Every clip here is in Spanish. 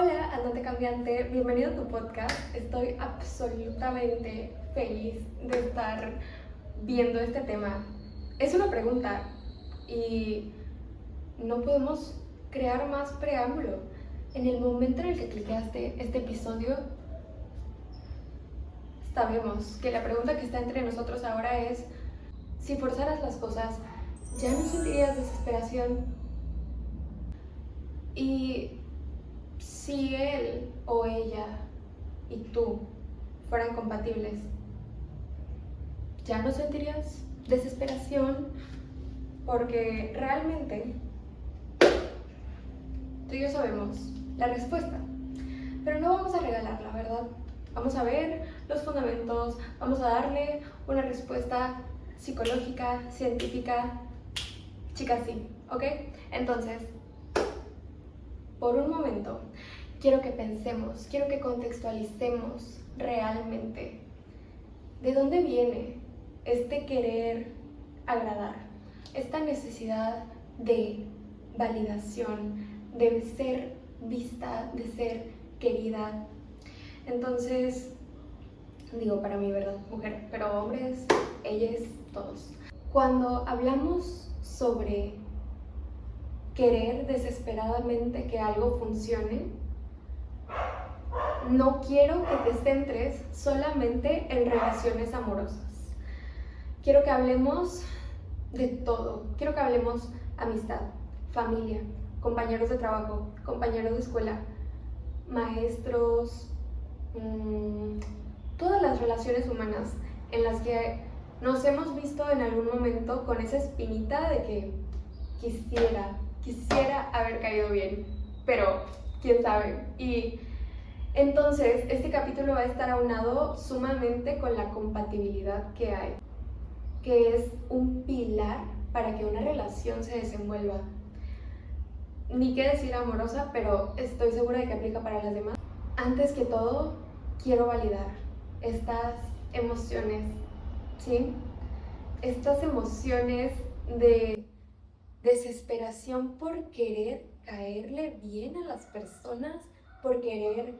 Hola, andante cambiante, bienvenido a tu podcast. Estoy absolutamente feliz de estar viendo este tema. Es una pregunta y no podemos crear más preámbulo. En el momento en el que cliqueaste este episodio, sabemos que la pregunta que está entre nosotros ahora es: si forzaras las cosas, ¿ya no sentirías desesperación? Y si él o ella y tú fueran compatibles, ¿ya no sentirías desesperación? Porque realmente tú y yo sabemos la respuesta, pero no vamos a regalarla, ¿verdad? Vamos a ver los fundamentos, vamos a darle una respuesta psicológica, científica, chicas, sí, ¿ok? Entonces, por un momento, quiero que pensemos, quiero que contextualicemos realmente de dónde viene este querer agradar, esta necesidad de validación, de ser vista, de ser querida. Entonces, digo para mí, ¿verdad? Mujer, pero hombres, ellas, todos. Cuando hablamos sobre querer desesperadamente que algo funcione, no quiero que te centres solamente en relaciones amorosas. Quiero que hablemos de todo. Quiero que hablemos amistad, familia, compañeros de trabajo, compañeros de escuela, maestros, todas las relaciones humanas en las que nos hemos visto en algún momento con esa espinita de que quisiera haber caído bien, pero quién sabe. Y entonces este capítulo va a estar aunado sumamente con la compatibilidad que hay, que es un pilar para que una relación se desenvuelva. Ni qué decir amorosa, pero estoy segura de que aplica para las demás. Antes que todo, quiero validar estas emociones, ¿sí? Estas emociones de desesperación por querer caerle bien a las personas, por querer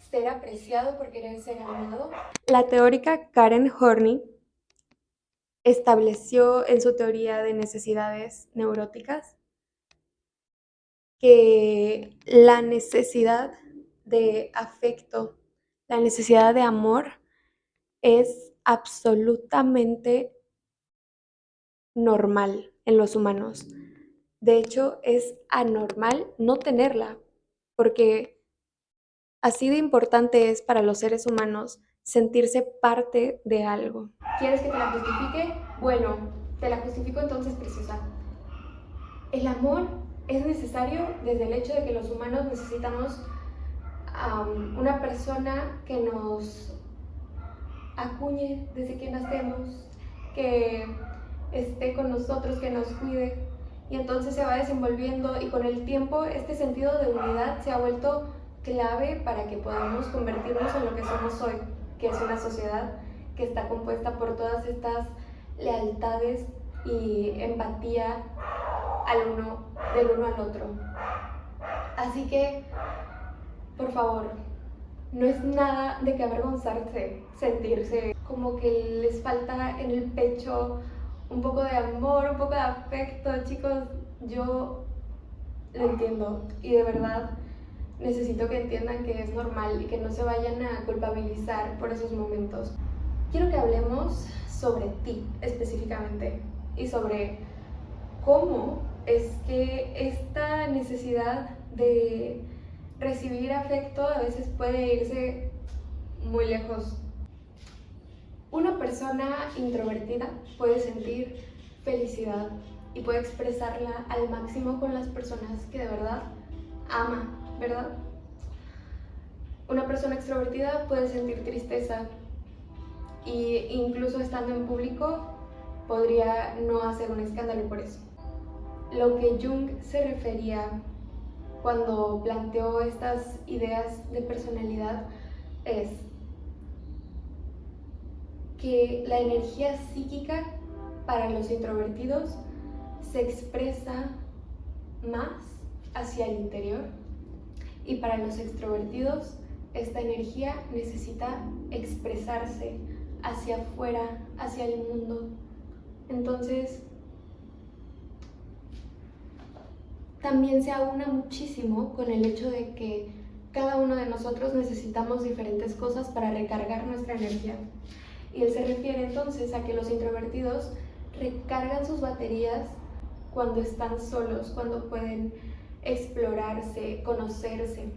ser apreciado, por querer ser amado. La teórica Karen Horney estableció en su teoría de necesidades neuróticas que la necesidad de afecto, la necesidad de amor es absolutamente normal en los humanos. De hecho, es anormal no tenerla, porque así de importante es para los seres humanos sentirse parte de algo. ¿Quieres que te la justifique? Bueno, te la justifico entonces, preciosa. El amor es necesario desde el hecho de que los humanos necesitamos una persona que nos acuñe desde que nacemos, que esté con nosotros, que nos cuide, y entonces se va desenvolviendo, y con el tiempo este sentido de unidad se ha vuelto clave para que podamos convertirnos en lo que somos hoy, que es una sociedad que está compuesta por todas estas lealtades y empatía del uno al otro. Así que, por favor, no es nada de que avergonzarse, sentirse como que les falta en el pecho un poco de amor, un poco de afecto. Chicos, yo lo entiendo y de verdad necesito que entiendan que es normal y que no se vayan a culpabilizar por esos momentos. Quiero que hablemos sobre ti específicamente y sobre cómo es que esta necesidad de recibir afecto a veces puede irse muy lejos. Una persona introvertida puede sentir felicidad y puede expresarla al máximo con las personas que de verdad ama, ¿verdad? Una persona extrovertida puede sentir tristeza e incluso estando en público podría no hacer un escándalo por eso. Lo que Jung se refería cuando planteó estas ideas de personalidad es que la energía psíquica para los introvertidos se expresa más hacia el interior Y para los extrovertidos, esta energía necesita expresarse hacia afuera, hacia el mundo. Entonces, también se aúna muchísimo con el hecho de que cada uno de nosotros necesitamos diferentes cosas para recargar nuestra energía. Y él se refiere entonces a que los introvertidos recargan sus baterías cuando están solos, cuando pueden explorarse, conocerse.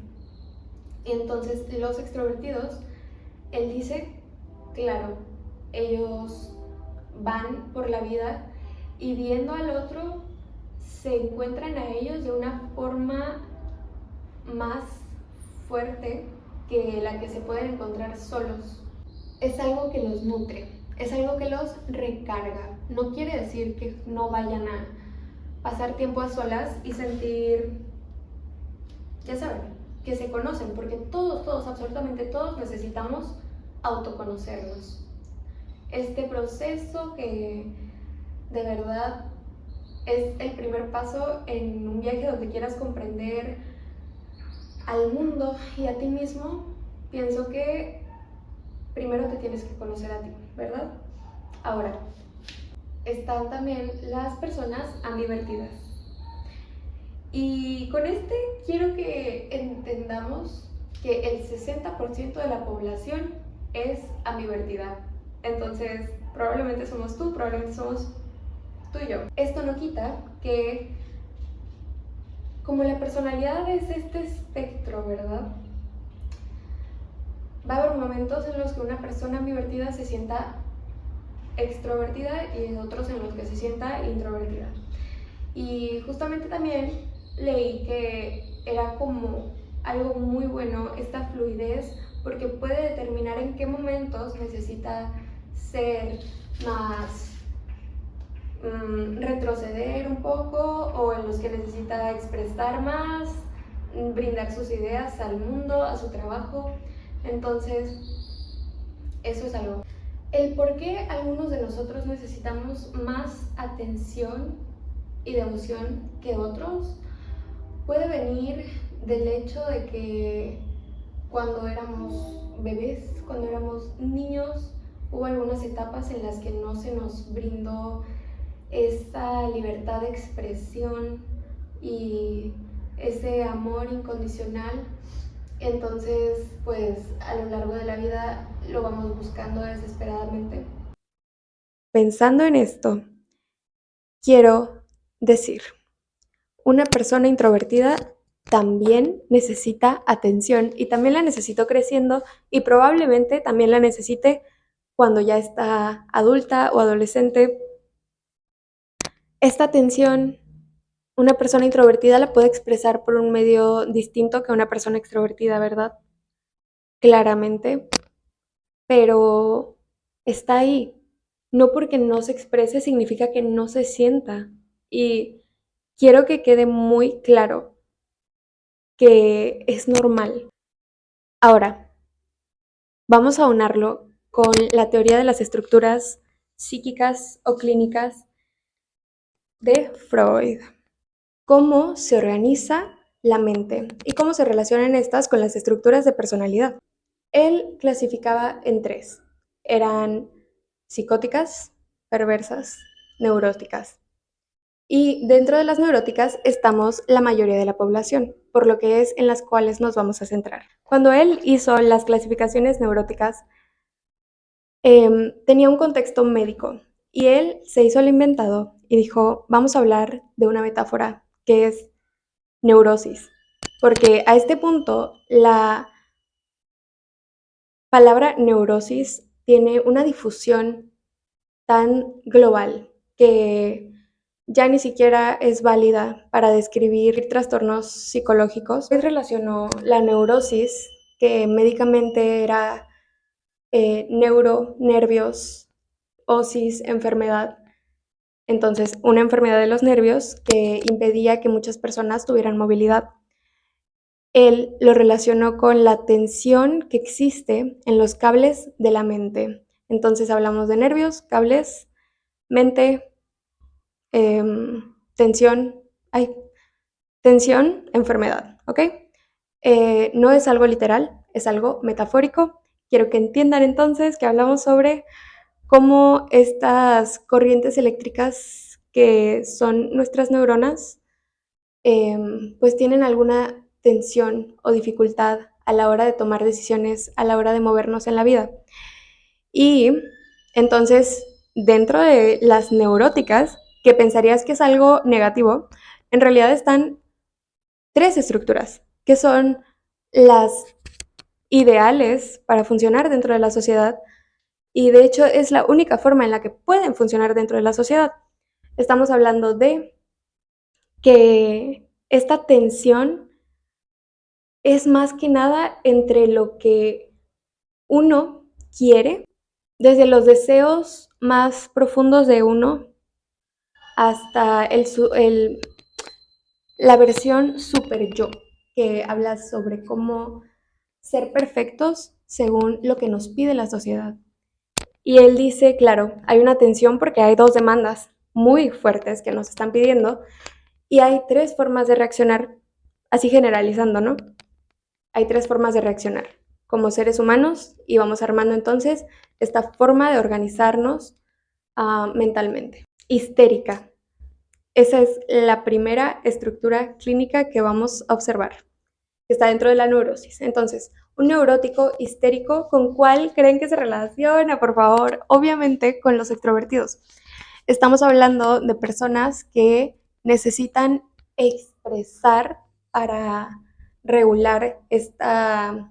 Y entonces los extrovertidos, él dice, claro, ellos van por la vida y viendo al otro se encuentran a ellos de una forma más fuerte que la que se pueden encontrar solos. Es algo que los nutre, es algo que los recarga. No quiere decir que no vayan a pasar tiempo a solas y sentir, ya saben, que se conocen, porque todos, absolutamente todos necesitamos autoconocernos. Este proceso que de verdad es el primer paso en un viaje donde quieras comprender al mundo y a ti mismo, pienso que primero te tienes que conocer a ti, ¿verdad? Ahora, están también las personas ambivertidas. Y con este quiero que entendamos que el 60% de la población es ambivertida. Entonces, probablemente somos tú, probablemente somos tú y yo. Esto no quita que, como la personalidad es este espectro, ¿verdad? Va a haber momentos en los que una persona ambivertida se sienta extrovertida y otros en los que se sienta introvertida. Y justamente también leí que era como algo muy bueno esta fluidez, porque puede determinar en qué momentos necesita ser más retroceder un poco, o en los que necesita expresar más, brindar sus ideas al mundo, a su trabajo. Entonces, eso es algo. El por qué algunos de nosotros necesitamos más atención y devoción que otros puede venir del hecho de que cuando éramos bebés, cuando éramos niños, hubo algunas etapas en las que no se nos brindó esta libertad de expresión y ese amor incondicional. Entonces, pues a lo largo de la vida lo vamos buscando desesperadamente. Pensando en esto, quiero decir, una persona introvertida también necesita atención y también la necesitó creciendo y probablemente también la necesite cuando ya está adulta o adolescente. Esta atención, una persona introvertida la puede expresar por un medio distinto que una persona extrovertida, ¿verdad? Claramente, pero está ahí. No porque no se exprese significa que no se sienta. Y quiero que quede muy claro que es normal. Ahora, vamos a unarlo con la teoría de las estructuras psíquicas o clínicas de Freud. Cómo se organiza la mente y cómo se relacionan estas con las estructuras de personalidad. Él clasificaba en tres. Eran psicóticas, perversas, neuróticas. Y dentro de las neuróticas estamos la mayoría de la población, por lo que es en las cuales nos vamos a centrar. Cuando él hizo las clasificaciones neuróticas, tenía un contexto médico y él se hizo el inventado y dijo, vamos a hablar de una metáfora que es neurosis, porque a este punto la palabra neurosis tiene una difusión tan global que ya ni siquiera es válida para describir trastornos psicológicos. Él relacionó la neurosis, que médicamente era neuro, nervios, osis, enfermedad. Entonces, una enfermedad de los nervios que impedía que muchas personas tuvieran movilidad. Él lo relacionó con la tensión que existe en los cables de la mente. Entonces hablamos de nervios, cables, mente, tensión, tensión, enfermedad, ¿ok? No es algo literal, es algo metafórico. Quiero que entiendan entonces que hablamos sobre cómo estas corrientes eléctricas que son nuestras neuronas, pues tienen alguna tensión o dificultad a la hora de tomar decisiones, a la hora de movernos en la vida. Y entonces, dentro de las neuróticas, que pensarías que es algo negativo, en realidad están tres estructuras, que son las ideales para funcionar dentro de la sociedad y de hecho es la única forma en la que pueden funcionar dentro de la sociedad. Estamos hablando de que esta tensión es más que nada entre lo que uno quiere, desde los deseos más profundos de uno hasta la versión super yo, que habla sobre cómo ser perfectos según lo que nos pide la sociedad. Y él dice, claro, hay una tensión porque hay dos demandas muy fuertes que nos están pidiendo y hay tres formas de reaccionar, así generalizando, ¿no? Hay tres formas de reaccionar como seres humanos y vamos armando entonces esta forma de organizarnos mentalmente. Histérica. Esa es la primera estructura clínica que vamos a observar, que está dentro de la neurosis. Entonces, un neurótico histérico, ¿con cuál creen que se relaciona? Por favor, obviamente con los extrovertidos. Estamos hablando de personas que necesitan expresar para regular esta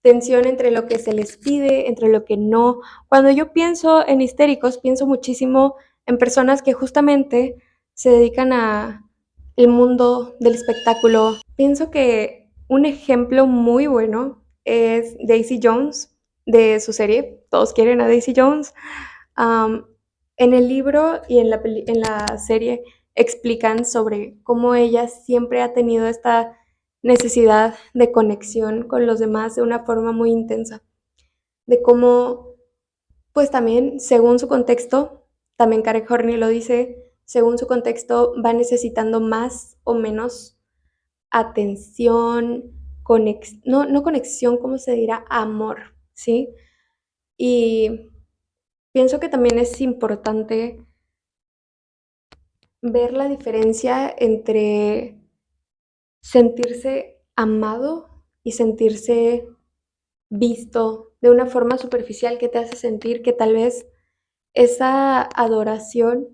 tensión entre lo que se les pide, entre lo que no. Cuando yo pienso en histéricos, pienso muchísimo en personas que justamente se dedican a el mundo del espectáculo. Pienso que un ejemplo muy bueno es Daisy Jones de su serie. Todos quieren a Daisy Jones. Um, en el libro y en la serie explican sobre cómo ella siempre ha tenido esta necesidad de conexión con los demás de una forma muy intensa, de cómo, pues también, según su contexto, también Karen Horney lo dice, según su contexto va necesitando más o menos atención, no conexión, ¿cómo se dirá? Amor, ¿sí? Y pienso que también es importante ver la diferencia entre sentirse amado y sentirse visto de una forma superficial que te hace sentir que tal vez esa adoración,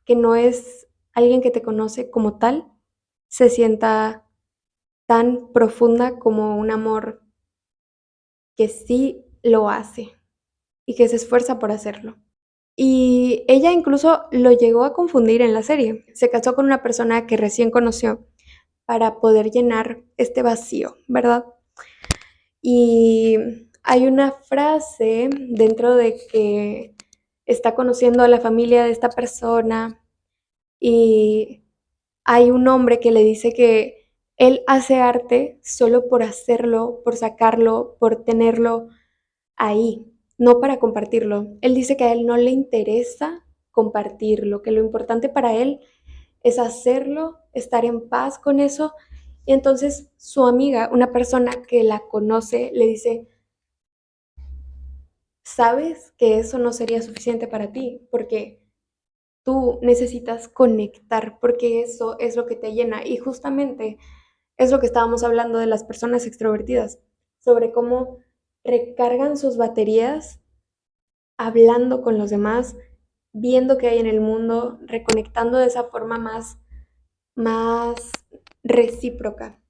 que no es alguien que te conoce como tal, se sienta tan profunda como un amor que sí lo hace y que se esfuerza por hacerlo. Y ella incluso lo llegó a confundir en la serie. Se casó con una persona que recién conoció para poder llenar este vacío, ¿verdad? Y hay una frase dentro de que está conociendo a la familia de esta persona y hay un hombre que le dice que él hace arte solo por hacerlo, por sacarlo, por tenerlo ahí, no para compartirlo. Él dice que a él no le interesa compartirlo, que lo importante para él es hacerlo, estar en paz con eso. Y entonces su amiga, una persona que la conoce, le dice, sabes que eso no sería suficiente para ti, porque tú necesitas conectar, porque eso es lo que te llena. Y justamente es lo que estábamos hablando de las personas extrovertidas, sobre cómo recargan sus baterías hablando con los demás, viendo qué hay en el mundo, reconectando de esa forma más recíproca.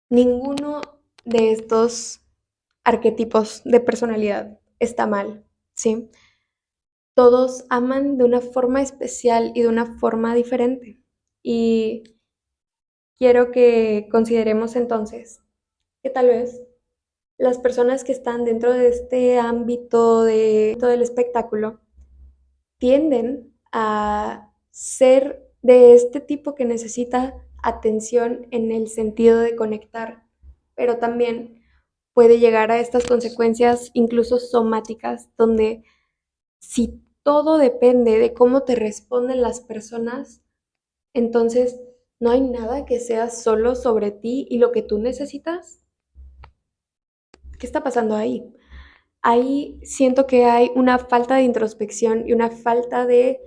Ninguno de estos arquetipos de personalidad está mal, ¿sí? Todos aman de una forma especial y de una forma diferente. Y quiero que consideremos entonces que tal vez las personas que están dentro de este ámbito del espectáculo tienden a ser de este tipo que necesita atención en el sentido de conectar, pero también puede llegar a estas consecuencias incluso somáticas, donde si todo depende de cómo te responden las personas, entonces no hay nada que sea solo sobre ti y lo que tú necesitas. ¿Qué está pasando ahí? Ahí siento que hay una falta de introspección y una falta de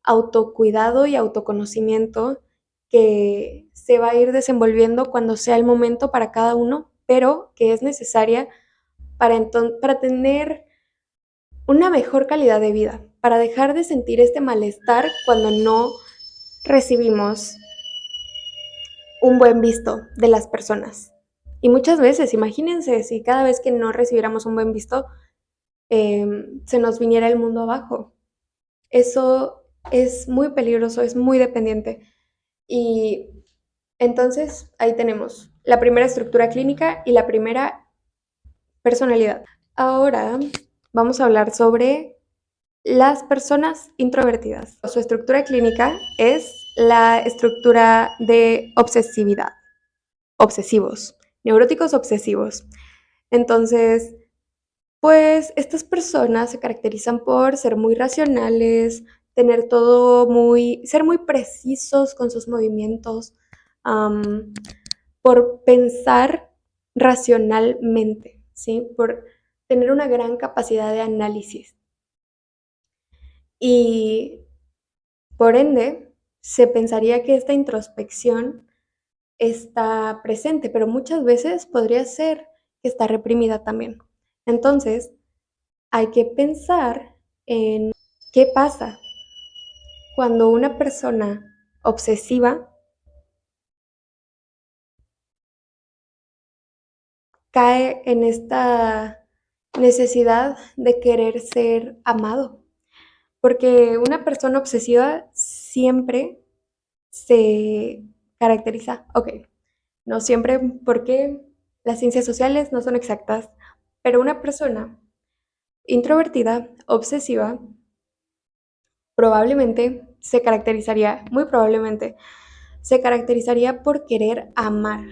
autocuidado y autoconocimiento que se va a ir desenvolviendo cuando sea el momento para cada uno, pero que es necesaria para tener una mejor calidad de vida, para dejar de sentir este malestar cuando no recibimos un buen visto de las personas. Y muchas veces, imagínense, si cada vez que no recibiéramos un buen visto, se nos viniera el mundo abajo. Eso es muy peligroso, es muy dependiente. Y entonces ahí tenemos la primera estructura clínica y la primera personalidad. Ahora vamos a hablar sobre las personas introvertidas. Su estructura clínica es la estructura de obsesividad, obsesivos, neuróticos obsesivos. Entonces, pues estas personas se caracterizan por ser muy racionales, tener todo ser muy precisos con sus movimientos, am, por pensar racionalmente, ¿sí? Por tener una gran capacidad de análisis. Y por ende, se pensaría que esta introspección está presente, pero muchas veces podría ser que está reprimida también. Entonces, hay que pensar en qué pasa cuando una persona obsesiva cae en esta necesidad de querer ser amado. Porque una persona obsesiva siempre se caracteriza, ok, no siempre porque las ciencias sociales no son exactas, pero una persona introvertida, obsesiva, probablemente se caracterizaría, muy probablemente, se caracterizaría por querer amar.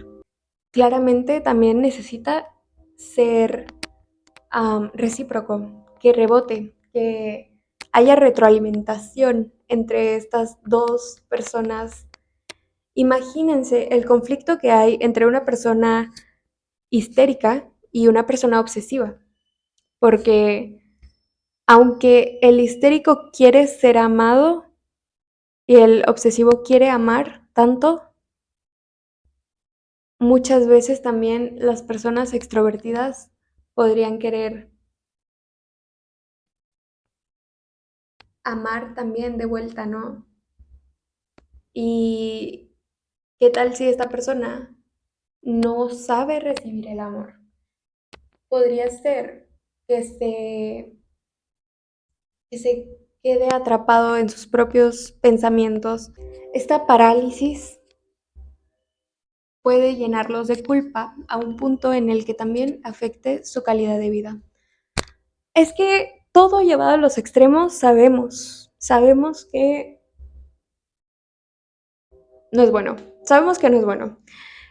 Claramente también necesita ser recíproco, que rebote, que haya retroalimentación entre estas dos personas. Imagínense el conflicto que hay entre una persona histérica y una persona obsesiva, porque aunque el histérico quiere ser amado y el obsesivo quiere amar tanto, muchas veces también las personas extrovertidas podrían querer amar también de vuelta, ¿no? ¿Y qué tal si esta persona no sabe recibir el amor? Podría ser que que se quede atrapado en sus propios pensamientos. Esta parálisis puede llenarlos de culpa a un punto en el que también afecte su calidad de vida. Es que todo llevado a los extremos sabemos que no es bueno, sabemos que no es bueno.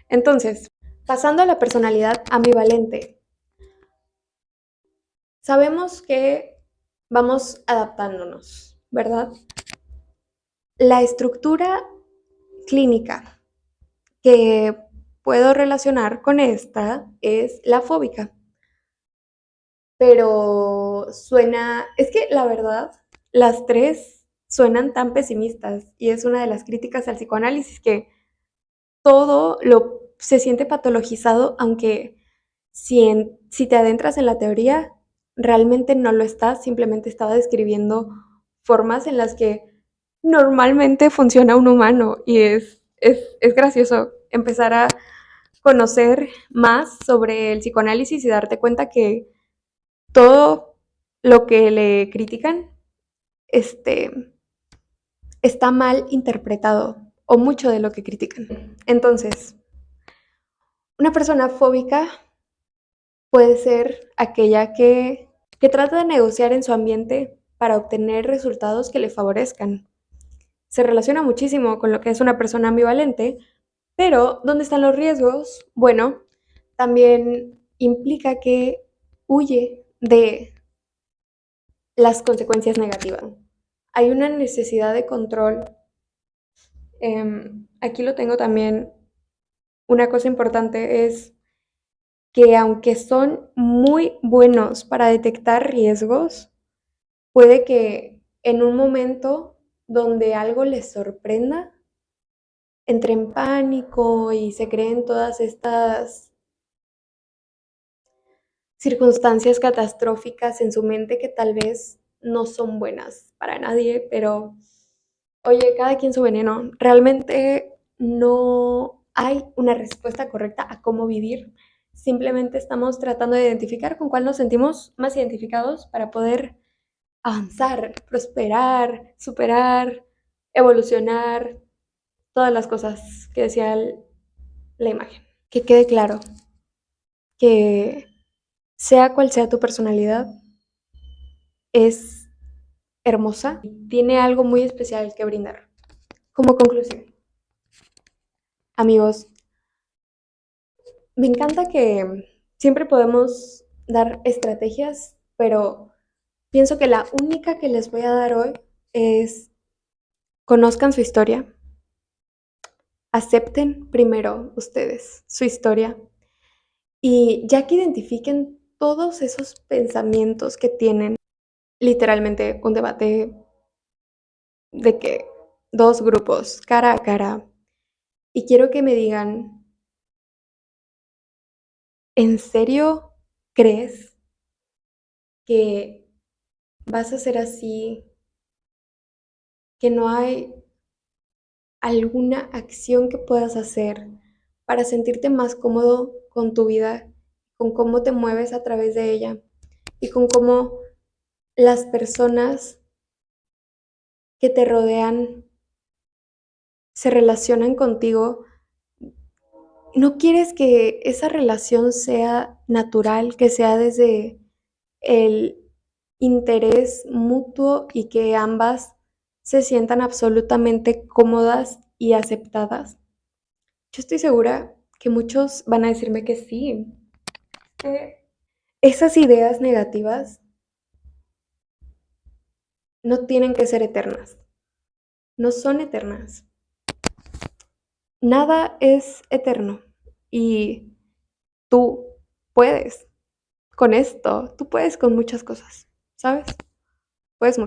Entonces, pasando a la personalidad ambivalente, sabemos que vamos adaptándonos, ¿verdad? La estructura clínica que puedo relacionar con esta es la fóbica. Pero es que la verdad, las tres suenan tan pesimistas y es una de las críticas al psicoanálisis que todo lo se siente patologizado, aunque si te adentras en la teoría, realmente no lo está, simplemente estaba describiendo formas en las que normalmente funciona un humano y es gracioso empezar a conocer más sobre el psicoanálisis y darte cuenta que todo lo que le critican este, está mal interpretado o mucho de lo que critican. Entonces, una persona fóbica puede ser aquella que trata de negociar en su ambiente para obtener resultados que le favorezcan. Se relaciona muchísimo con lo que es una persona ambivalente, pero ¿dónde están los riesgos? Bueno, también implica que huye de las consecuencias negativas. Hay una necesidad de control Aquí lo tengo también. Una cosa importante es que aunque son muy buenos para detectar riesgos, puede que en un momento donde algo les sorprenda, entre en pánico y se creen todas estas circunstancias catastróficas en su mente que tal vez no son buenas para nadie, pero oye, cada quien su veneno. Realmente no hay una respuesta correcta a cómo vivir. Simplemente estamos tratando de identificar con cuál nos sentimos más identificados para poder avanzar, prosperar, superar, evolucionar, todas las cosas que decía la imagen. Que quede claro que sea cual sea tu personalidad, es hermosa y tiene algo muy especial que brindar. Como conclusión, amigos, me encanta que siempre podemos dar estrategias, pero pienso que la única que les voy a dar hoy es conozcan su historia, acepten primero ustedes su historia y ya que identifiquen todos esos pensamientos que tienen, literalmente un debate de que dos grupos cara a cara y quiero que me digan, ¿en serio crees que vas a ser así, que no hay alguna acción que puedas hacer para sentirte más cómodo con tu vida, con cómo te mueves a través de ella y con cómo las personas que te rodean se relacionan contigo? ¿No quieres que esa relación sea natural, que sea desde el interés mutuo y que ambas se sientan absolutamente cómodas y aceptadas? Yo estoy segura que muchos van a decirme que sí, que esas ideas negativas no tienen que ser eternas, no son eternas. Nada es eterno y tú puedes con esto, tú puedes con muchas cosas, ¿sabes? Puedes,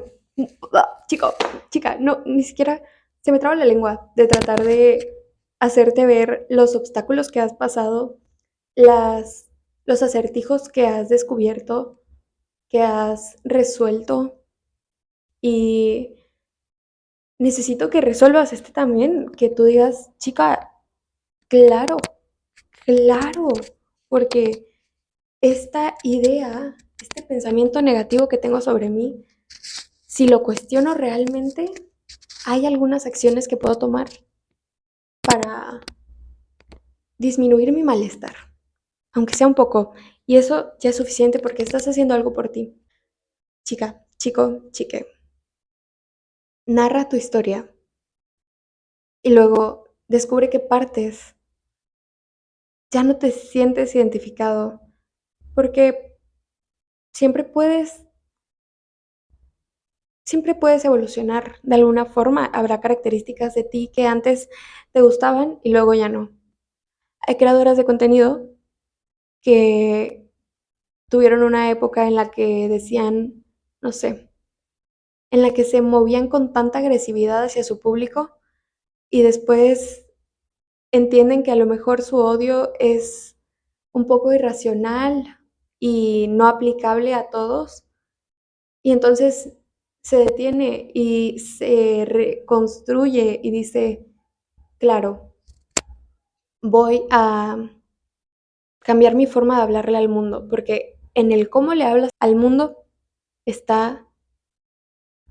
chico, chica, no, ni siquiera se me traba la lengua de tratar de hacerte ver los obstáculos que has pasado, las, los acertijos que has descubierto, que has resuelto y necesito que resuelvas este también, que tú digas, chica, claro, claro, porque esta idea, este pensamiento negativo que tengo sobre mí, si lo cuestiono realmente, hay algunas acciones que puedo tomar para disminuir mi malestar, aunque sea un poco. Y eso ya es suficiente porque estás haciendo algo por ti. Chica, chico, chique, narra tu historia y luego descubre qué partes ya no te sientes identificado, porque siempre puedes, siempre puedes evolucionar de alguna forma. Habrá características de ti que antes te gustaban y luego ya no. Hay creadoras de contenido que tuvieron una época en la que decían, no sé, en la que se movían con tanta agresividad hacia su público y después entienden que a lo mejor su odio es un poco irracional y no aplicable a todos y entonces se detiene y se reconstruye y dice, claro, voy a cambiar mi forma de hablarle al mundo, porque en el cómo le hablas al mundo está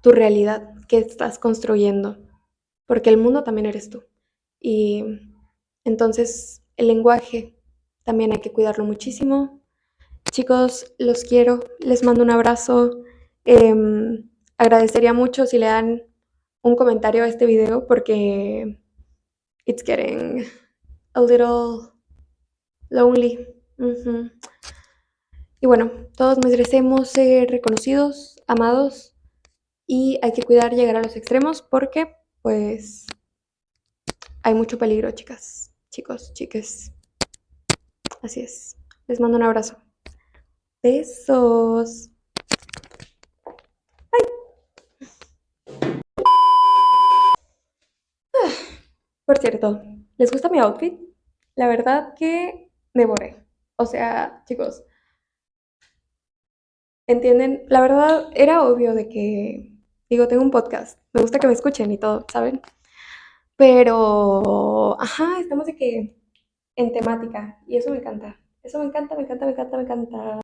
tu realidad que estás construyendo, porque el mundo también eres tú. Y entonces el lenguaje también hay que cuidarlo muchísimo. Chicos, los quiero, les mando un abrazo. Agradecería mucho si le dan un comentario a este video porque it's getting a little lonely. Ujú. Y bueno, todos merecemos ser reconocidos, amados y hay que cuidar llegar a los extremos porque pues hay mucho peligro, chicas, chicos, chiques. Así es. Les mando un abrazo. Besos. Por cierto, ¿les gusta mi outfit? La verdad que me borré. O sea, chicos, ¿entienden? La verdad era obvio de que, digo, tengo un podcast. Me gusta que me escuchen y todo, ¿saben? Pero, ajá, estamos de que en temática. Y eso me encanta. Eso me encanta, me encanta, me encanta, me encanta.